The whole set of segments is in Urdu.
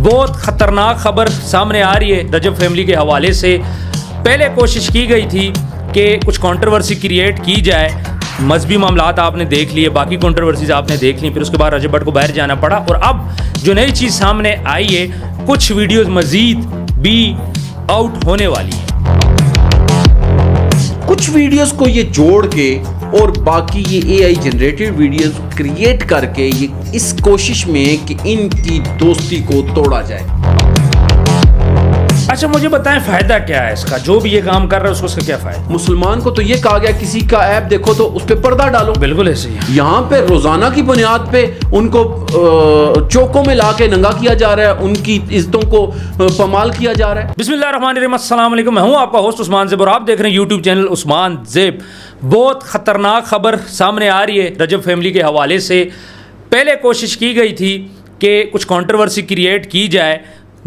بہت خطرناک خبر سامنے آ رہی ہے رجب فیملی کے حوالے سے. پہلے کوشش کی گئی تھی کہ کچھ کنٹروورسی کریٹ کی جائے, مذہبی معاملات آپ نے دیکھ لیے, باقی کنٹروورسیز آپ نے دیکھ لی, پھر اس کے بعد رجب بٹ کو باہر جانا پڑا, اور اب جو نئی چیز سامنے آئی ہے کچھ ویڈیوز مزید بھی آؤٹ ہونے والی ہیں. کچھ ویڈیوز کو یہ جوڑ کے اور باقی یہ اے آئی جنریٹڈ ویڈیوز کریٹ کر کے یہ اس کوشش میں کہ ان کی دوستی کو توڑا جائے. اچھا مجھے بتائیں فائدہ کیا ہے اس کا, جو بھی یہ کام کر رہا ہے اس کو اس کا کیا فائدہ؟ مسلمان کو تو یہ کہا گیا کسی کا ایپ دیکھو تو اس پہ پردہ ڈالو. بالکل ایسے ہی. یہاں پہ روزانہ کی بنیاد پہ ان کو چوکوں میں لا کے ننگا کیا جا رہا ہے, ان کی عزتوں کو پامال کیا جا رہا ہے. بسم اللہ الرحمن الرحیم. السلام علیکم, میں ہوں آپ کا ہوسٹ عثمان زیب اور آپ دیکھ رہے ہیں یوٹیوب چینل عثمان زیب. بہت خطرناک خبر سامنے آ رہی ہے رجب فیملی کے حوالے سے. پہلے کوشش کی گئی تھی کہ کچھ کنٹروورسی کریٹ کی جائے,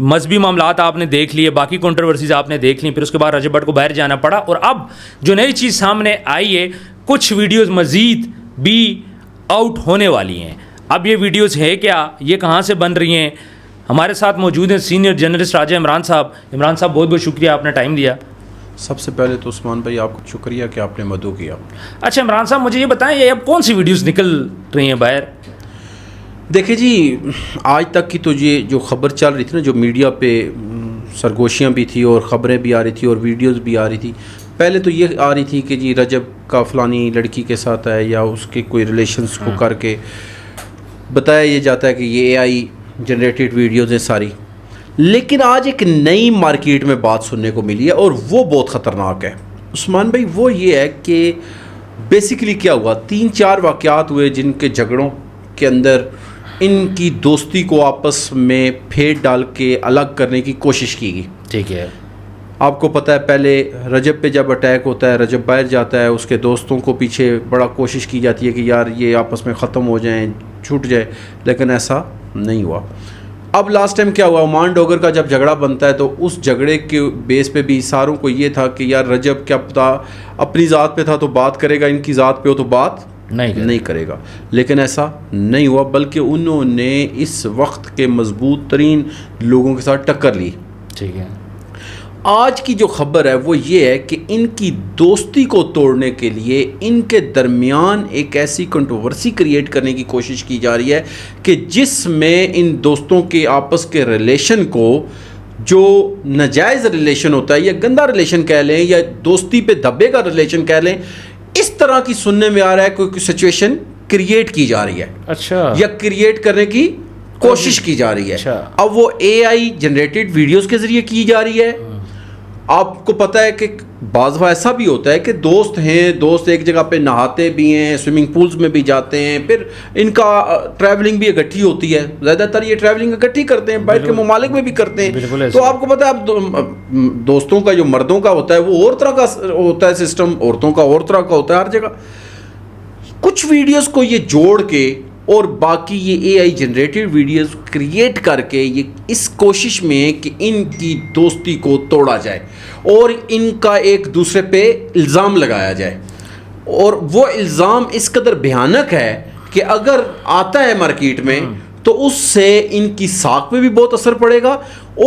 مذہبی معاملات آپ نے دیکھ لیے, باقی کنٹروورسیز آپ نے دیکھ لی, پھر اس کے بعد رجب بٹ کو باہر جانا پڑا, اور اب جو نئی چیز سامنے آئی ہے کچھ ویڈیوز مزید بھی آؤٹ ہونے والی ہیں. اب یہ ویڈیوز ہے کیا, یہ کہاں سے بن رہی ہیں؟ ہمارے ساتھ موجود ہیں سینئر جرنلسٹ راجہ عمران صاحب. عمران صاحب بہت بہت شکریہ, آپ نے ٹائم دیا. سب سے پہلے تو عثمان بھائی آپ کو شکریہ کہ آپ نے مدعو کیا. اچھا عمران صاحب مجھے یہ بتائیں یہ اب کون سی ویڈیوز نکل رہی ہیں باہر؟ دیکھیں جی, آج تک کی تو یہ جو خبر چل رہی تھی نا, جو میڈیا پہ سرگوشیاں بھی تھی اور خبریں بھی آ رہی تھی اور ویڈیوز بھی آ رہی تھی, پہلے تو یہ آ رہی تھی کہ جی رجب کا فلانی لڑکی کے ساتھ ہے یا اس کے کوئی ریلیشنز کو کر کے بتایا یہ جاتا ہے کہ یہ اے آئی جنریٹڈ ویڈیوز ہیں ساری. لیکن آج ایک نئی مارکیٹ میں بات سننے کو ملی ہے اور وہ بہت خطرناک ہے عثمان بھائی. وہ یہ ہے کہ بیسیکلی کیا ہوا, 3-4 واقعات ہوئے جن کے جھگڑوں کے اندر ان کی دوستی کو آپس میں پھیٹ ڈال کے الگ کرنے کی کوشش کی گئی. ٹھیک ہے. آپ کو پتہ ہے پہلے رجب پہ جب اٹیک ہوتا ہے, رجب باہر جاتا ہے, اس کے دوستوں کو پیچھے بڑا کوشش کی جاتی ہے کہ یار یہ آپس میں ختم ہو جائیں, چھوٹ جائے, لیکن ایسا نہیں ہوا. اب لاسٹ ٹائم کیا ہوا, عمان ڈوگر کا جب جھگڑا بنتا ہے تو اس جھگڑے کے بیس پہ بھی ساروں کو یہ تھا کہ یار رجب کیا پتا اپنی ذات پہ تھا تو بات کرے گا, ان کی ذات پہ ہو تو بات نہیں کرے گا. لیکن ایسا نہیں ہوا, بلکہ انہوں نے اس وقت کے مضبوط ترین لوگوں کے ساتھ ٹکر لی. ٹھیک ہے. آج کی جو خبر ہے وہ یہ ہے کہ ان کی دوستی کو توڑنے کے لیے ان کے درمیان ایک ایسی کنٹروورسی کریٹ کرنے کی کوشش کی جا رہی ہے کہ جس میں ان دوستوں کے آپس کے ریلیشن کو, جو ناجائز ریلیشن ہوتا ہے یا گندا ریلیشن کہہ لیں یا دوستی پہ دھبے کا ریلیشن کہہ لیں, اس طرح کی سننے میں آ رہا ہے کوئی سچویشن کریٹ کی جا رہی ہے. اچھا. یا کریٹ کرنے کی کوشش کی جا رہی ہے. اچھا. اب وہ اے آئی جنریٹڈ ویڈیوز کے ذریعے کی جا رہی ہے. آپ کو پتہ ہے کہ بعض دفعہ ایسا بھی ہوتا ہے کہ دوست ہیں, دوست ایک جگہ پہ نہاتے بھی ہیں, سوئمنگ پولز میں بھی جاتے ہیں, پھر ان کا ٹریولنگ بھی اکٹھی ہوتی ہے, زیادہ تر یہ ٹریولنگ اکٹھی کرتے ہیں, باہر کے ممالک میں بھی کرتے ہیں. تو آپ کو پتہ ہے اب دوستوں کا جو مردوں کا ہوتا ہے وہ اور طرح کا ہوتا ہے سسٹم, عورتوں کا اور طرح کا ہوتا ہے ہر جگہ. کچھ ویڈیوز کو یہ جوڑ کے اور باقی یہ اے آئی جنریٹڈ ویڈیوز کریٹ کر کے یہ اس کوشش میں کہ ان کی دوستی کو توڑا جائے اور ان کا ایک دوسرے پہ الزام لگایا جائے. اور وہ الزام اس قدر بھیانک ہے کہ اگر آتا ہے مارکیٹ میں تو اس سے ان کی ساکھ پہ بھی بہت اثر پڑے گا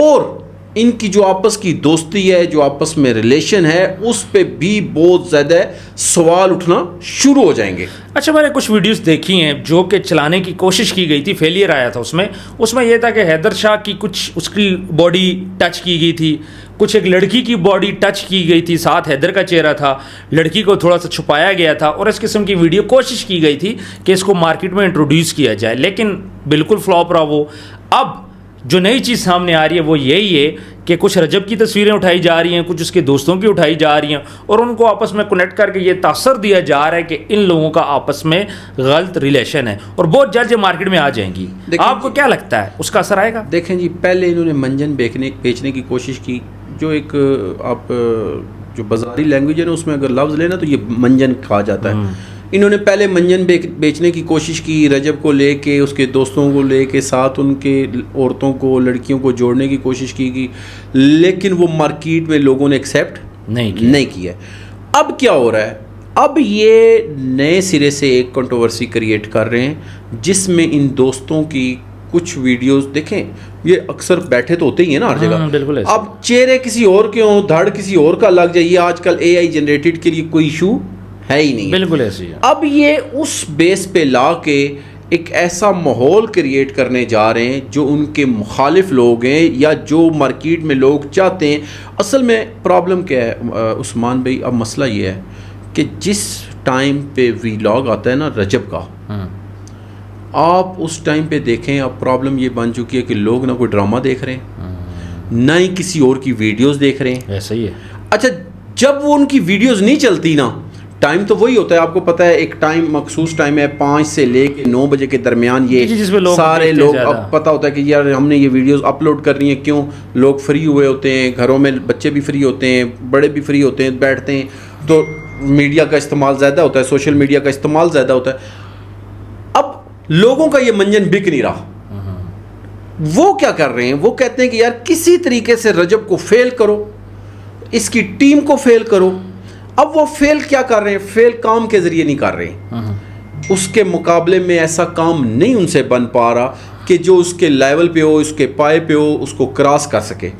اور ان کی جو آپس کی دوستی ہے, جو آپس میں ریلیشن ہے, اس پہ بھی بہت زیادہ سوال اٹھنا شروع ہو جائیں گے. اچھا میں نے کچھ ویڈیوز دیکھی ہیں جو کہ چلانے کی کوشش کی گئی تھی, فیلئر آیا تھا اس میں یہ تھا کہ حیدر شاہ کی کچھ اس کی باڈی ٹچ کی گئی تھی, کچھ ایک لڑکی کی باڈی ٹچ کی گئی تھی, ساتھ حیدر کا چہرہ تھا, لڑکی کو تھوڑا سا چھپایا گیا تھا, اور اس قسم کی ویڈیو کوشش کی گئی تھی کہ اس کو مارکیٹ میں انٹروڈیوس کیا جائے, لیکن بالکل فلاپ رہا وہ. اب جو نئی چیز سامنے آ رہی ہے وہ یہی ہے کہ کچھ رجب کی تصویریں اٹھائی جا رہی ہیں, کچھ اس کے دوستوں کی اٹھائی جا رہی ہیں, اور ان کو آپس میں کنیکٹ کر کے یہ تاثر دیا جا رہا ہے کہ ان لوگوں کا آپس میں غلط ریلیشن ہے, اور بہت جلد یہ مارکیٹ میں آ جائیں گی. آپ کو کیا لگتا ہے اس کا اثر آئے گا؟ دیکھیں جی, پہلے انہوں نے منجن بیچنے کی کوشش کی, جو ایک آپ جو بازاری لینگویج ہے نا اس میں اگر لفظ لینا تو یہ منجن کہا جاتا ہے. انہوں نے پہلے منجن بیچنے کی کوشش کی, رجب کو لے کے, اس کے دوستوں کو لے کے, ساتھ ان کے عورتوں کو, لڑکیوں کو جوڑنے کی کوشش کی گئی, لیکن وہ مارکیٹ میں لوگوں نے ایکسیپٹ نہیں کیا. اب کیا ہو رہا ہے, اب یہ نئے سرے سے ایک کنٹروورسی کریٹ کر رہے ہیں جس میں ان دوستوں کی کچھ ویڈیوز دیکھیں, یہ اکثر بیٹھے تو ہوتے ہی ہیں نا ہر جگہ. بالکل ایسے. اب چہرے کسی اور کے ہوں, دھڑ کسی اور کا لگ جائے, یہ آج کل اے آئی جنریٹڈ کے لیے کوئی ایشو ہے ہی نہیں. بالکل ایسے ہی. اب یہ اس بیس پہ لا کے ایک ایسا ماحول کریٹ کرنے جا رہے ہیں جو ان کے مخالف لوگ ہیں یا جو مارکیٹ میں لوگ چاہتے ہیں. اصل میں پرابلم کیا ہے عثمان بھائی, اب مسئلہ یہ ہے کہ جس ٹائم پہ ویلاگ آتا ہے نا رجب کا, آپ اس ٹائم پہ دیکھیں, اب پرابلم یہ بن چکی ہے کہ لوگ نہ کوئی ڈرامہ دیکھ رہے ہیں, نہ ہی کسی اور کی ویڈیوز دیکھ رہے ہیں. ایسا ہی ہے. اچھا جب وہ ان کی ویڈیوز نہیں چلتی نا, ٹائم تو وہی ہوتا ہے, آپ کو پتہ ہے ایک ٹائم مخصوص ٹائم ہے 5 سے لے کے 9 بجے کے درمیان, یہ سارے لوگ اب پتہ ہوتا ہے کہ یار ہم نے یہ ویڈیوز اپلوڈ کرنی ہے. کیوں؟ لوگ فری ہوئے ہوتے ہیں, گھروں میں بچے بھی فری ہوتے ہیں, بڑے بھی فری ہوتے ہیں, بیٹھتے ہیں, تو میڈیا کا استعمال زیادہ ہوتا ہے, سوشل میڈیا کا استعمال زیادہ ہوتا ہے. اب لوگوں کا یہ منجن بک نہیں رہا. وہ کیا کر رہے ہیں, وہ کہتے ہیں کہ یار کسی طریقے سے رجب کو فیل کرو, اس کی ٹیم کو فیل کرو. اب وہ فیل کیا کر رہے ہیں, فیل کام کے ذریعے نہیں کر رہے ہیں, اس کے مقابلے میں ایسا کام نہیں ان سے بن پا رہا کہ جو اس کے لیول پہ ہو, اس کے پائے پہ ہو, اس کو کراس کر سکے.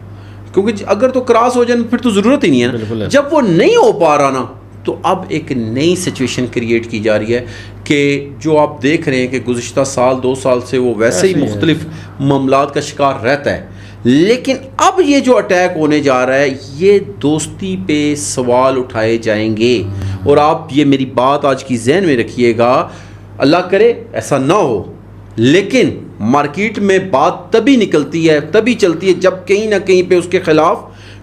کیونکہ اگر تو کراس ہو جائے پھر تو ضرورت ہی نہیں ہے. جب وہ نہیں ہو پا رہا نا, تو اب ایک نئی سچویشن کریٹ کی جا رہی ہے کہ جو آپ دیکھ رہے ہیں کہ گزشتہ سال 2 سال سے وہ ویسے ہی مختلف معاملات کا شکار رہتا ہے. لیکن اب یہ جو اٹیک ہونے جا رہا ہے, یہ دوستی پہ سوال اٹھائے جائیں گے. اور آپ یہ میری بات آج کی ذہن میں رکھیے گا, اللہ کرے ایسا نہ ہو, لیکن مارکیٹ میں بات تبھی نکلتی ہے, تبھی چلتی ہے جب کہیں نہ کہیں پہ اس کے خلاف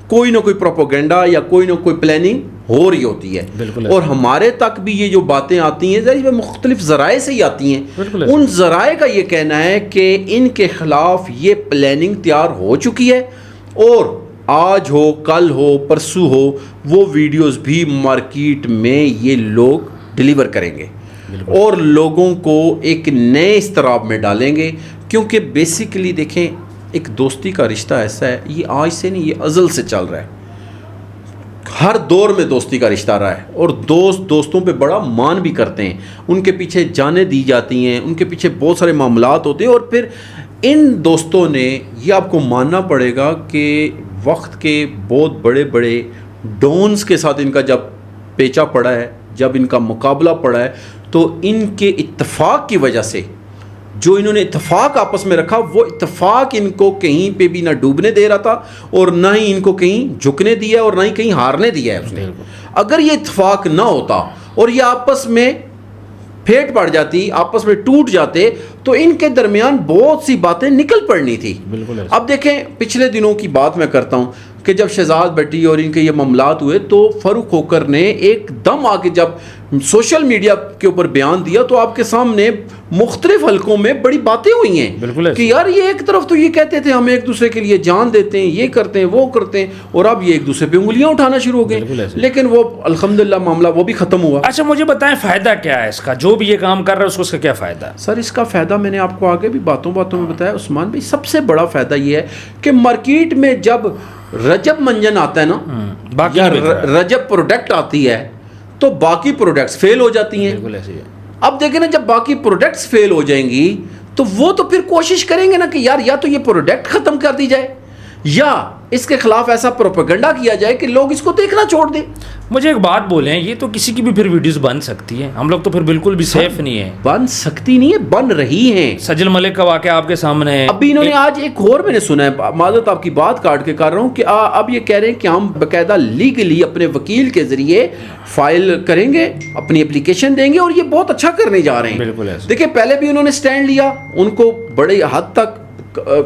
کوئی نہ کوئی پروپیگنڈا یا کوئی نہ کوئی پلاننگ ہو رہی ہوتی ہے. اور ہمارے تک بھی یہ جو باتیں آتی ہیں ذرا مختلف ذرائع سے ہی آتی ہیں. ان ذرائع کا یہ کہنا ہے کہ ان کے خلاف یہ پلاننگ تیار ہو چکی ہے, اور آج ہو, کل ہو, پرسوں ہو, وہ ویڈیوز بھی مارکیٹ میں یہ لوگ ڈیلیور کریں گے اور لوگوں کو ایک نئے اضطراب میں ڈالیں گے. کیونکہ بیسیکلی دیکھیں, ایک دوستی کا رشتہ ایسا ہے, یہ آج سے نہیں, یہ ازل سے چل رہا ہے. ہر دور میں دوستی کا رشتہ رہا ہے, اور دوستوں پہ بڑا مان بھی کرتے ہیں, ان کے پیچھے جانیں دی جاتی ہیں, ان کے پیچھے بہت سارے معاملات ہوتے ہیں. اور پھر ان دوستوں نے, یہ آپ کو ماننا پڑے گا کہ وقت کے بہت بڑے بڑے ڈونز کے ساتھ ان کا جب پیچا پڑا ہے, جب ان کا مقابلہ پڑا ہے, تو ان کے اتفاق کی وجہ سے جو انہوں نے اتفاق آپس میں رکھا, وہ اتفاق ان کو کہیں پہ بھی نہ ڈوبنے دے رہا تھا اور نہ ہی ان کو کہیں جھکنے دیا اور نہ ہی کہیں ہارنے دیا ہے اس نے. اگر یہ اتفاق نہ ہوتا اور یہ آپس میں پھیٹ پڑ جاتی, آپس میں ٹوٹ جاتے, تو ان کے درمیان بہت سی باتیں نکل پڑنی تھی. اب دیکھیں, پچھلے دنوں کی بات میں کرتا ہوں کہ جب شہزاد بھٹی اور ان کے یہ معاملات ہوئے, تو فاروق کھوکھر نے ایک دم آ کے جب سوشل میڈیا کے اوپر بیان دیا, تو آپ کے سامنے مختلف حلقوں میں بڑی باتیں ہوئی ہیں کہ یار یہ ایک طرف تو یہ کہتے تھے ہم ایک دوسرے کے لیے جان دیتے ہیں, یہ کرتے ہیں, وہ کرتے ہیں, اور اب یہ ایک دوسرے پہ انگلیاں اٹھانا شروع ہو گئے. لیکن وہ الحمدللہ معاملہ وہ بھی ختم ہوا. اچھا مجھے بتائیں فائدہ کیا ہے اس کا, جو بھی یہ کام کر رہا ہے اس کا کیا فائدہ ہے؟ سر اس کا فائدہ میں نے آپ کو آگے بھی باتوں میں بتایا عثمان بھائی. سب سے بڑا فائدہ یہ ہے کہ مارکیٹ میں جب رجب منجن آتا ہے نا, یا رجب پروڈکٹ آتی ہے, تو باقی پروڈکٹس فیل ہو جاتی ہیں. اب دیکھیں نا, جب باقی پروڈکٹس فیل ہو جائیں گی تو وہ تو پھر کوشش کریں گے نا کہ یار یا تو یہ پروڈکٹ ختم کر دی جائے, یا اس کے خلاف ایسا پروپیگنڈا کیا جائے کہ لوگ اس کو دیکھنا چھوڑ دیں. مجھے ایک بات بولیں, یہ تو کسی کی بھی پھر ویڈیوز بن سکتی ہیں, ہم لوگ تو پھر بالکل بھی سیف نہیں ہے. بن سکتی نہیں ہے, بن رہی ہیں. سجل ملک کا واقعہ آپ کے سامنے ہے. ابھی انہوں نے آج ایک اور میں نے سنا ہے, معذرت آپ کی بات کاٹ کے کر رہا ہوں, کہ اب یہ کہہ رہے ہیں کہ ہم باقاعدہ لیگلی اپنے وکیل کے ذریعے فائل کریں گے, اپنی اپلیکیشن دیں گے, اور یہ بہت اچھا کرنے جا رہے ہیں. بالکل ایسے. دیکھیں پہلے بھی انہوں نے سٹینڈ لیا, ان کو بڑی حد تک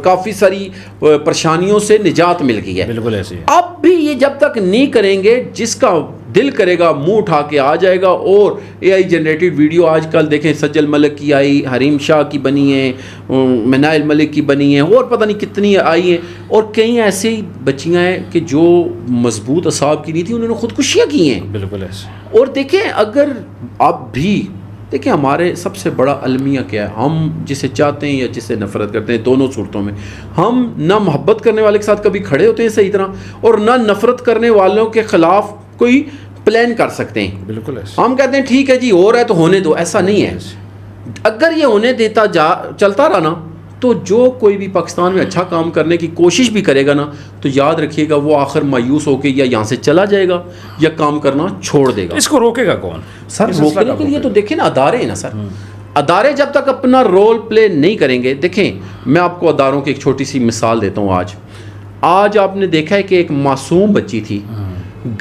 کافی ساری پریشانیوں سے نجات مل گئی ہے. بالکل ایسے. اب بھی یہ جب تک نہیں کریں گے, جس کا دل کرے گا منہ اٹھا کے آ جائے گا. اور اے آئی جنریٹڈ ویڈیو آج کل دیکھیں, سجل ملک کی آئی, حریم شاہ کی بنی ہے, منائل ملک کی بنی ہیں, اور پتہ نہیں کتنی آئی ہیں, اور کئی ایسے ہی بچیاں ہیں کہ جو مضبوط اعصاب کی نہیں تھی, انہوں نے خودکشیاں کی ہیں. بالکل ایسے. اور دیکھیں اگر آپ بھی دیکھیں, ہمارے سب سے بڑا المیہ کیا ہے, ہم جسے چاہتے ہیں یا جسے نفرت کرتے ہیں, دونوں صورتوں میں ہم نہ محبت کرنے والے کے ساتھ کبھی کھڑے ہوتے ہیں صحیح طرح, اور نہ نفرت کرنے والوں کے خلاف کوئی پلان کر سکتے ہیں. بالکل ایسے. ہم کہتے ہیں ٹھیک ہے جی ہو رہا ہے تو ہونے دو, ایسا نہیں ہے. اگر یہ ہونے دیتا چلتا رہا نا, تو جو کوئی بھی پاکستان میں اچھا کام کرنے کی کوشش بھی کرے گا نا تو یاد رکھیے گا وہ آخر مایوس ہو کے یا یہاں سے چلا جائے گا یا کام کرنا چھوڑ دے گا. اس کو روکے گا کون سر؟ روکنے کے لیے تو دیکھیں نا ادارے ہیں نا سر. ادارے جب تک اپنا رول پلے نہیں کریں گے, دیکھیں میں آپ کو اداروں کی ایک چھوٹی سی مثال دیتا ہوں. آج آپ نے دیکھا ہے کہ ایک معصوم بچی تھی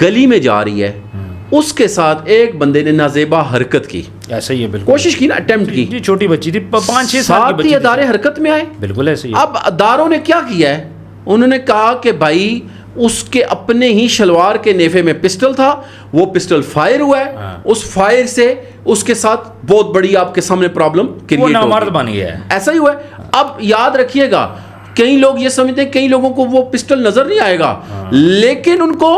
گلی میں جا رہی ہے, اس کے ساتھ ایک بندے نے نازیبا حرکت کی, ایسا ہی ہے بالکل, کوشش کی نا, اٹیمپٹ کی, چھوٹی بچی تھی 5-6 سال کی بچی, ادارے حرکت میں آئے. بالکل ایسے ہی. اب اداروں نے کیا کیا ہے, انہوں نے کہا کہ بھائی اس کے اپنے ہی شلوار کے نیفے میں پسٹل تھا, وہ پسٹل فائر ہوا ہے, اس فائر سے اس کے ساتھ بہت بڑی آپ کے سامنے پرابلم کریٹ ہوگی, وہ نامرد بن گیا ہے, ایسا ہی ہوا ہے. اب یاد رکھیے گا کئی لوگ یہ سمجھتے ہیں, کئی لوگوں کو وہ پسٹل نظر نہیں آئے گا, لیکن ان کو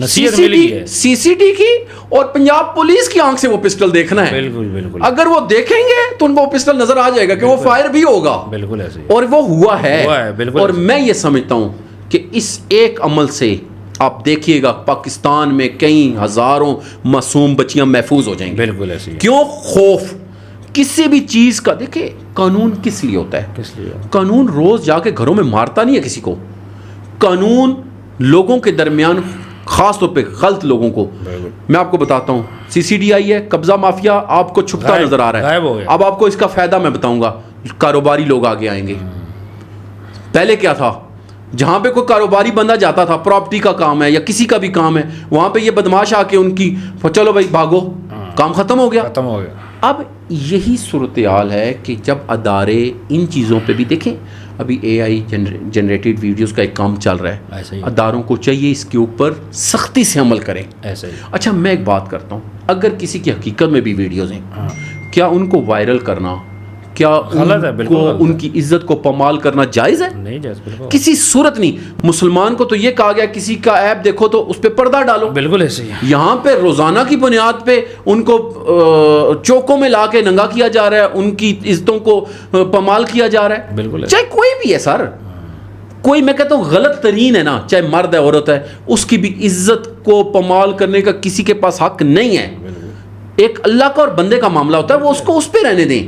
سی سی ٹی کی اور پنجاب پولیس کی آنکھ سے وہ پسٹل دیکھنا ہے. بالکل بالکل, اگر وہ دیکھیں گے تو ان کو وہ پسٹل نظر آ جائے گا کہ وہ فائر بھی ہوگا. بالکل ایسے, اور وہ ہوا ہے. اور میں یہ سمجھتا ہوں کہ اس ایک عمل سے آپ دیکھیے گا پاکستان میں کئی ہزاروں معصوم بچیاں محفوظ ہو جائیں گی. بالکل ایسے. کیوں؟ خوف کسی بھی چیز کا. دیکھیں قانون کس لیے ہوتا ہے؟ کس لیے؟ قانون روز جا کے گھروں میں مارتا نہیں ہے کسی کو. قانون لوگوں کے درمیان, خاص طور پہ غلط لوگوں کو, میں آپ کو بتاتا ہوں, سی سی ڈی آئی ہے, قبضہ مافیا آپ کو چھپتا نظر آ رہا ہے. اب آپ کو اس کا فائدہ میں بتاؤں گا, کاروباری لوگ آگے آئیں گے. پہلے کیا تھا, جہاں پہ کوئی کاروباری بندہ جاتا تھا, پراپرٹی کا کام ہے یا کسی کا بھی کام ہے, وہاں پہ یہ بدماش آ کے ان کی چلو بھائی بھاگو, کام ختم ہو گیا. اب یہی صورتحال ہے کہ جب ادارے ان چیزوں پہ بھی, دیکھیں ابھی اے آئی جنریٹڈ ویڈیوز کا ایک کام چل رہا ہے, اداروں کو چاہیے اس کے اوپر سختی سے عمل کریں. اچھا میں ایک بات کرتا ہوں, اگر کسی کی حقیقت میں بھی ویڈیوز ہیں, کیا ان کو وائرل کرنا, کیا ان کی عزت کو پامال کرنا جائز ہے؟ نہیں جائز, بالکل کسی صورت نہیں. مسلمان کو تو یہ کہا گیا کسی کا ایپ دیکھو تو اس پہ پردہ ڈالو. بالکل ایسے ہی. یہاں پہ روزانہ کی بنیاد پہ ان کو چوکوں میں لا کے ننگا کیا جا رہا ہے, ان کی عزتوں کو پامال کیا جا رہا ہے. بالکل, چاہے کوئی بھی ہے سر, کوئی میں کہتا ہوں غلط ترین ہے نا, چاہے مرد ہے عورت ہے, اس کی بھی عزت کو پامال کرنے کا کسی کے پاس حق نہیں ہے. ایک اللہ کا اور بندے کا معاملہ ہوتا ہے, وہ اس کو اس پہ رہنے دیں.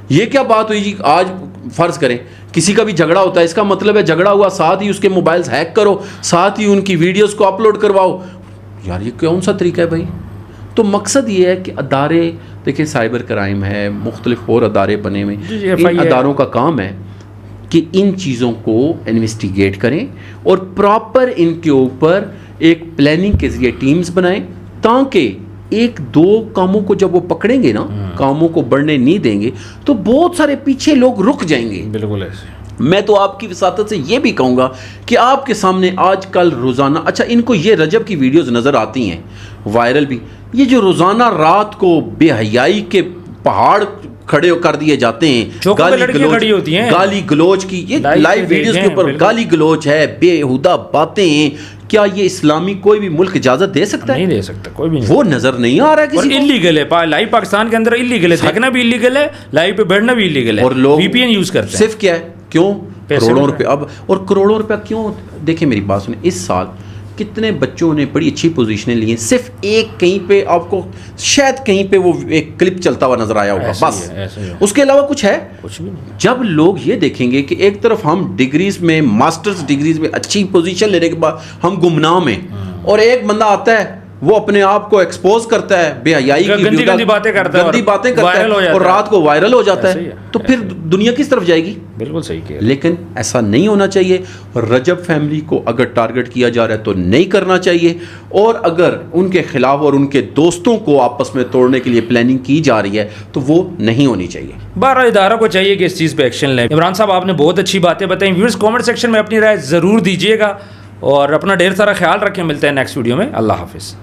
یہ کیا بات ہوئی جی, آج فرض کریں کسی کا بھی جھگڑا ہوتا ہے, اس کا مطلب ہے جھگڑا ہوا, ساتھ ہی اس کے موبائلز ہیک کرو, ساتھ ہی ان کی ویڈیوز کو اپلوڈ کرواؤ. یار یہ کون سا طریقہ ہے بھائی؟ تو مقصد یہ ہے کہ ادارے, دیکھیں سائبر کرائم ہے, مختلف اور ادارے بنے ہوئے, ان اداروں کا کام ہے کہ ان چیزوں کو انویسٹیگیٹ کریں اور پراپر ان کے اوپر ایک پلاننگ کے ذریعے ٹیمز بنائیں, تاکہ ایک دو کاموں کو جب وہ پکڑیں گے نا, کاموں کو بڑھنے نہیں دیں گے, تو بہت سارے پیچھے لوگ رک جائیں گے. بالکل ایسے. میں تو آپ کی وساطت سے یہ بھی کہوں گا کہ آپ کے سامنے آج کل روزانہ, اچھا ان کو یہ رجب کی ویڈیوز نظر آتی ہیں وائرل بھی, یہ جو روزانہ رات کو بے حیائی کے پہاڑ کھڑے کر دیے جاتے ہیں, گالی گلوچ کی, یہ لائیو ویڈیوز کے اوپر گالی گلوچ ہے, بےہودہ باتیں ہیں, کیا یہ اسلامی کوئی بھی ملک اجازت دے سکتا ہے؟ نہیں دے سکتا, کوئی بھی نہیں. وہ نظر نہیں آ رہا ہے کسی کو. انلیگل ہے, لائیو پاکستان کے اندر انلیگل ہے, دیکھنا بھی انلیگل ہے, لائیو پہ بیٹھنا بھی انلیگل ہے, اور لوگ وی پی این یوز کرتے ہیں. صرف کیا ہے, کیوں کروڑوں روپے, اب اور کروڑوں روپے کیوں؟ دیکھیں میری بات سنیں, اس سال کتنے بچوں نے بڑی اچھی پوزیشنیں لی ہیں, صرف ایک کہیں پہ آپ کو شاید کہیں پہ وہ ایک کلپ چلتا ہوا نظر آیا ہوگا, بس اس کے علاوہ کچھ ہے کچھ بھی نہیں. جب لوگ یہ دیکھیں گے کہ ایک طرف ہم ڈگریز میں, ماسٹرز ڈگریز میں اچھی پوزیشن لینے کے بعد ہم گمنام ہیں, اور ایک بندہ آتا ہے وہ اپنے آپ کو ایکسپوز کرتا ہے, بے حیائی کی گندی باتیں کرتا ہے اور رات کو وائرل ہو جاتا ہے, تو پھر دنیا کس طرف جائے گی؟ بالکل صحیح کیا. لیکن ایسا نہیں ہونا چاہیے. رجب فیملی کو اگر ٹارگٹ کیا جا رہا ہے تو نہیں کرنا چاہیے, اور اگر ان کے خلاف اور ان کے دوستوں کو آپس میں توڑنے کے لیے پلاننگ کی جا رہی ہے تو وہ نہیں ہونی چاہیے. بارہ ادارہ کو چاہیے کہ اس چیز پہ ایکشن لیں. عمران صاحب آپ نے بہت اچھی باتیں بتائیں. ویورز کامنٹ سیکشن میں اپنی رائے ضرور دیجیے گا, اور اپنا ڈھیر سارا خیال رکھیں. ملتے ہیں نیکسٹ ویڈیو میں. اللہ حافظ.